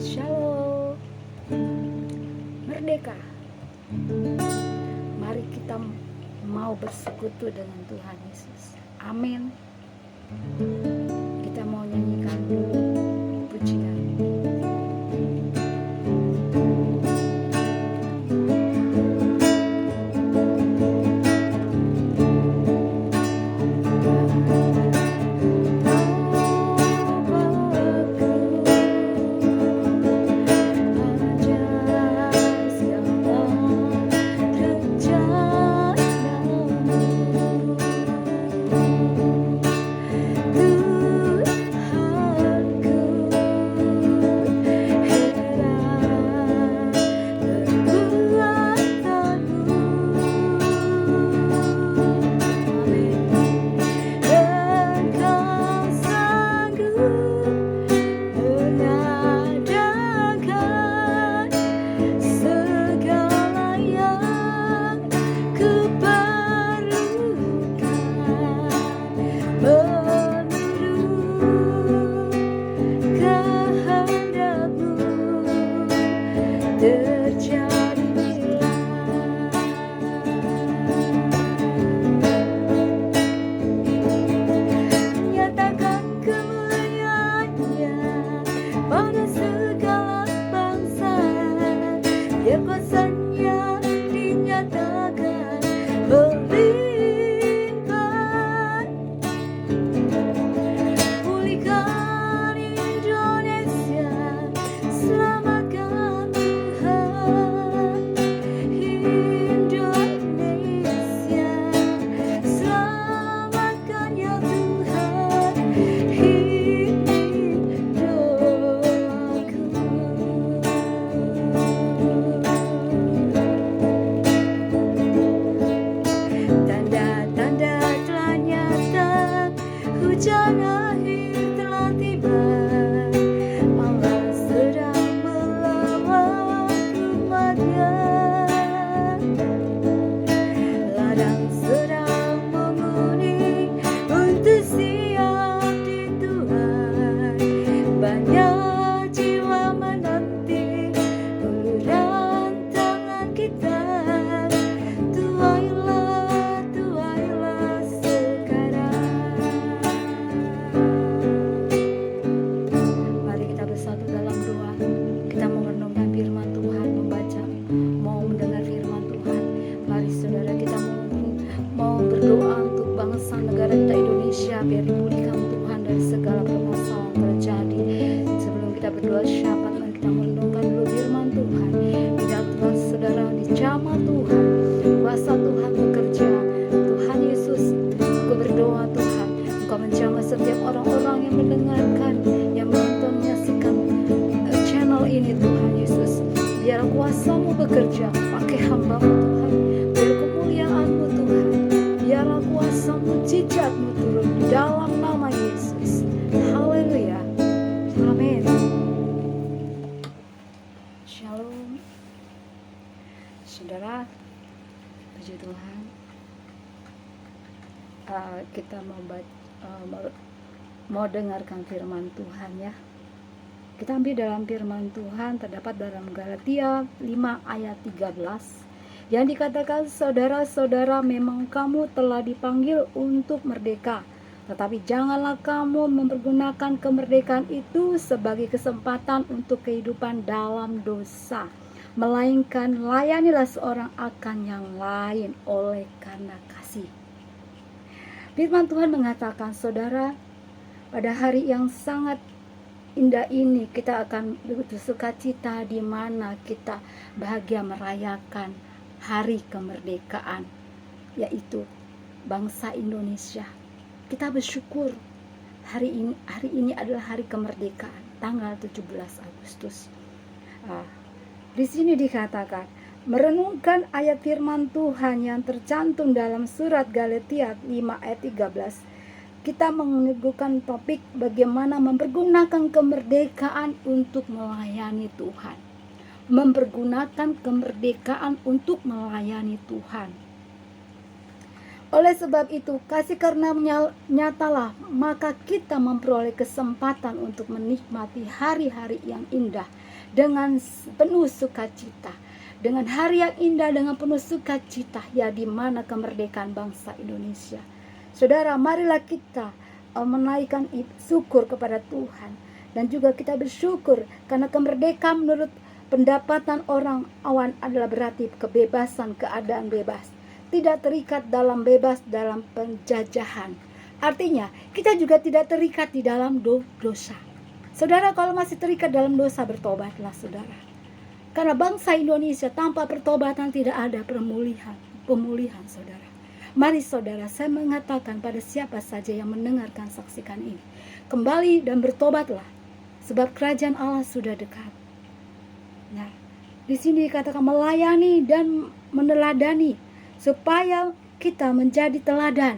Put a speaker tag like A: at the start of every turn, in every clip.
A: Shalom, merdeka. Mari kita mau bersekutu dengan Tuhan Yesus. Amin. Kita mau nyanyikan dulu pujian. Saudara, puji Tuhan. Kita mau dengarkan firman Tuhan ya. Kita ambil dalam firman Tuhan terdapat dalam Galatia 5 ayat 13 yang dikatakan, saudara-saudara, memang kamu telah dipanggil untuk merdeka, tetapi janganlah kamu mempergunakan kemerdekaan itu sebagai kesempatan untuk kehidupan dalam dosa, melainkan layanilah seorang akan yang lain oleh karena kasih. Firman Tuhan mengatakan, saudara, pada hari yang sangat indah ini kita akan bersukacita, di mana kita bahagia merayakan hari kemerdekaan, yaitu bangsa Indonesia. Kita bersyukur hari ini adalah hari kemerdekaan, tanggal 17 Agustus. Di sini dikatakan, merenungkan ayat firman Tuhan yang tercantum dalam surat Galatia 5 ayat 13, kita meneguhkan topik bagaimana mempergunakan kemerdekaan untuk melayani Tuhan. Mempergunakan kemerdekaan untuk melayani Tuhan. Oleh sebab itu, kasih karena nyatalah, maka kita memperoleh kesempatan untuk menikmati hari-hari yang indah dengan penuh sukacita. Dengan hari yang indah dengan penuh sukacita, ya di mana kemerdekaan bangsa Indonesia. Saudara, marilah kita menaikkan syukur kepada Tuhan. Dan juga kita bersyukur karena kemerdekaan menurut pendapatan orang awam adalah berarti kebebasan, keadaan bebas. Tidak terikat dalam bebas dalam penjajahan. Artinya, kita juga tidak terikat di dalam dosa. Saudara, kalau masih terikat dalam dosa, bertobatlah saudara. Karena bangsa Indonesia tanpa pertobatan tidak ada pemulihan saudara. Mari saudara, saya mengatakan pada siapa saja yang mendengarkan saksikan ini, kembali dan bertobatlah, sebab kerajaan Allah sudah dekat. Nah, di sini dikatakan melayani dan meneladani, supaya kita menjadi teladan.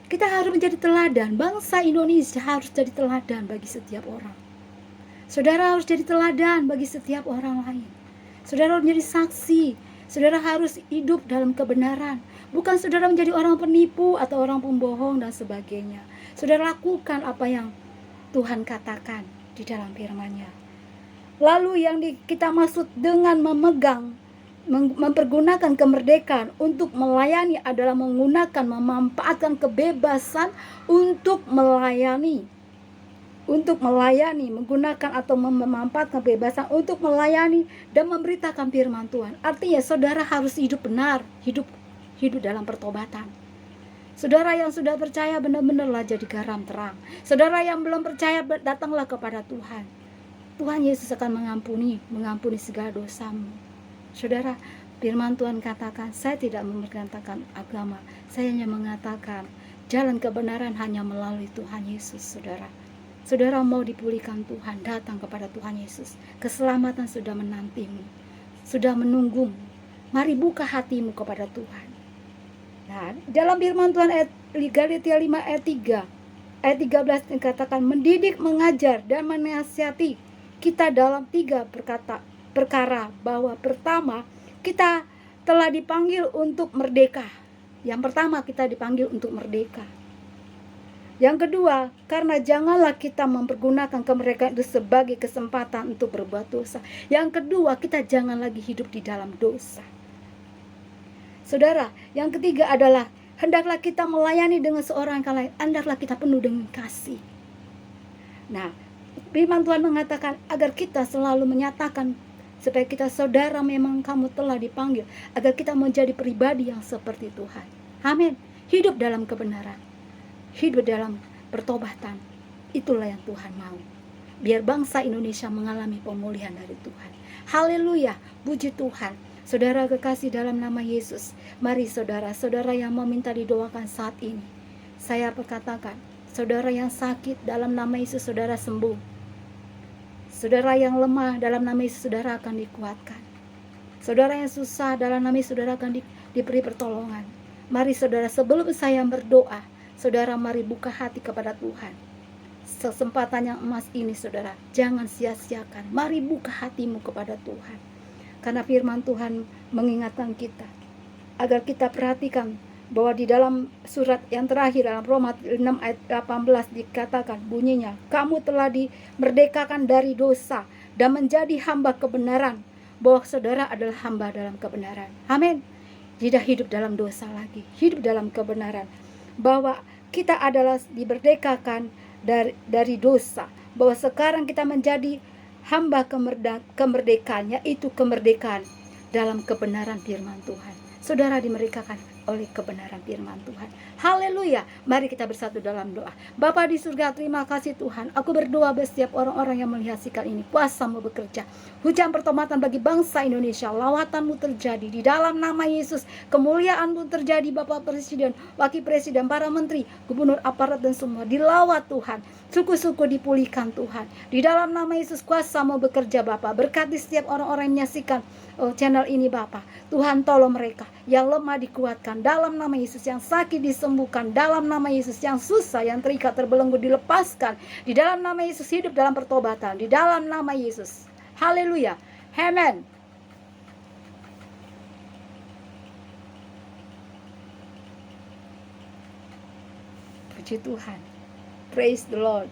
A: Kita harus menjadi teladan. Bangsa Indonesia harus jadi teladan bagi setiap orang. Saudara harus jadi teladan bagi setiap orang lain. Saudara harus menjadi saksi. Saudara harus hidup dalam kebenaran. Bukan saudara menjadi orang penipu atau orang pembohong dan sebagainya. Saudara lakukan apa yang Tuhan katakan di dalam firman-Nya. Lalu yang kita maksud dengan mempergunakan kemerdekaan untuk melayani adalah memanfaatkan kebebasan untuk melayani, menggunakan atau memanfaatkan kebebasan untuk melayani dan memberitakan firman Tuhan. Artinya saudara harus hidup benar, hidup dalam pertobatan. Saudara yang sudah percaya benar-benarlah jadi garam terang. Saudara yang belum percaya, datanglah kepada Tuhan. Tuhan Yesus akan mengampuni segala dosamu. Saudara, firman Tuhan katakan, saya tidak memperkatakan agama, saya hanya mengatakan jalan kebenaran hanya melalui Tuhan Yesus. Saudara mau dipulihkan Tuhan, datang kepada Tuhan Yesus. Keselamatan sudah menantimu, sudah menunggumu. Mari buka hatimu kepada Tuhan. Nah, dalam firman Tuhan Galatia 5 ayat 13 dikatakan mendidik, mengajar dan menasihati kita dalam 3 perkara, bahwa pertama kita telah dipanggil untuk merdeka. Yang pertama kita dipanggil untuk merdeka. Yang kedua, karena janganlah kita mempergunakan kemerdekaan itu sebagai kesempatan untuk berbuat dosa. Yang kedua, kita jangan lagi hidup di dalam dosa. Saudara, yang ketiga adalah hendaklah kita melayani dengan seorang lain, hendaklah kita penuh dengan kasih. Nah, firman Tuhan mengatakan agar kita selalu menyatakan supaya kita, saudara, memang kamu telah dipanggil agar kita menjadi pribadi yang seperti Tuhan. Amin. Hidup dalam kebenaran, hidup dalam pertobatan. Itulah yang Tuhan mau. Biar bangsa Indonesia mengalami pemulihan dari Tuhan. Haleluya, puji Tuhan. Saudara kekasih dalam nama Yesus, mari saudara-saudara yang meminta didoakan saat ini, saya perkatakan, saudara yang sakit dalam nama Yesus, saudara sembuh. Saudara yang lemah dalam nama Yesus, saudara akan dikuatkan. Saudara yang susah dalam nama Yesus, saudara akan diberi pertolongan. Mari saudara, sebelum saya berdoa, saudara mari buka hati kepada Tuhan. Kesempatan yang emas ini saudara, jangan sia-siakan. Mari buka hatimu kepada Tuhan. Karena firman Tuhan mengingatkan kita agar kita perhatikan bahwa di dalam surat yang terakhir dalam Roma 6 ayat 18 dikatakan bunyinya, kamu telah dimerdekakan dari dosa dan menjadi hamba kebenaran, bahwa saudara adalah hamba dalam kebenaran. Amin. Tidak hidup dalam dosa lagi, hidup dalam kebenaran, bahwa kita adalah dimerdekakan dari dosa, bahwa sekarang kita menjadi hamba kemerdekaan, yaitu kemerdekaan dalam kebenaran firman Tuhan. Saudara dimerdekakan oleh kebenaran firman Tuhan. Haleluya. Mari kita bersatu dalam doa. Bapa di surga, terima kasih Tuhan. Aku berdoa bagi setiap orang-orang yang menyaksikan ini. Kuasa-Mu bekerja. Hujan pertobatan bagi bangsa Indonesia. Lawatan-Mu terjadi di dalam nama Yesus. Kemuliaan-Mu terjadi, Bapak Presiden, Wakil Presiden, para menteri, gubernur, aparat dan semua. Dilawat Tuhan. Suku-suku dipulihkan Tuhan. Di dalam nama Yesus, kuasa-Mu bekerja Bapak. Berkati setiap orang-orang yang menyaksikan channel ini Bapak. Tuhan tolong mereka. Yang lemah dikuatkan dalam nama Yesus, yang sakit disembuhkan dalam nama Yesus, yang susah, yang terikat, terbelenggu dilepaskan di dalam nama Yesus, hidup dalam pertobatan di dalam nama Yesus. Haleluya. Amen. Puji Tuhan. Praise the Lord.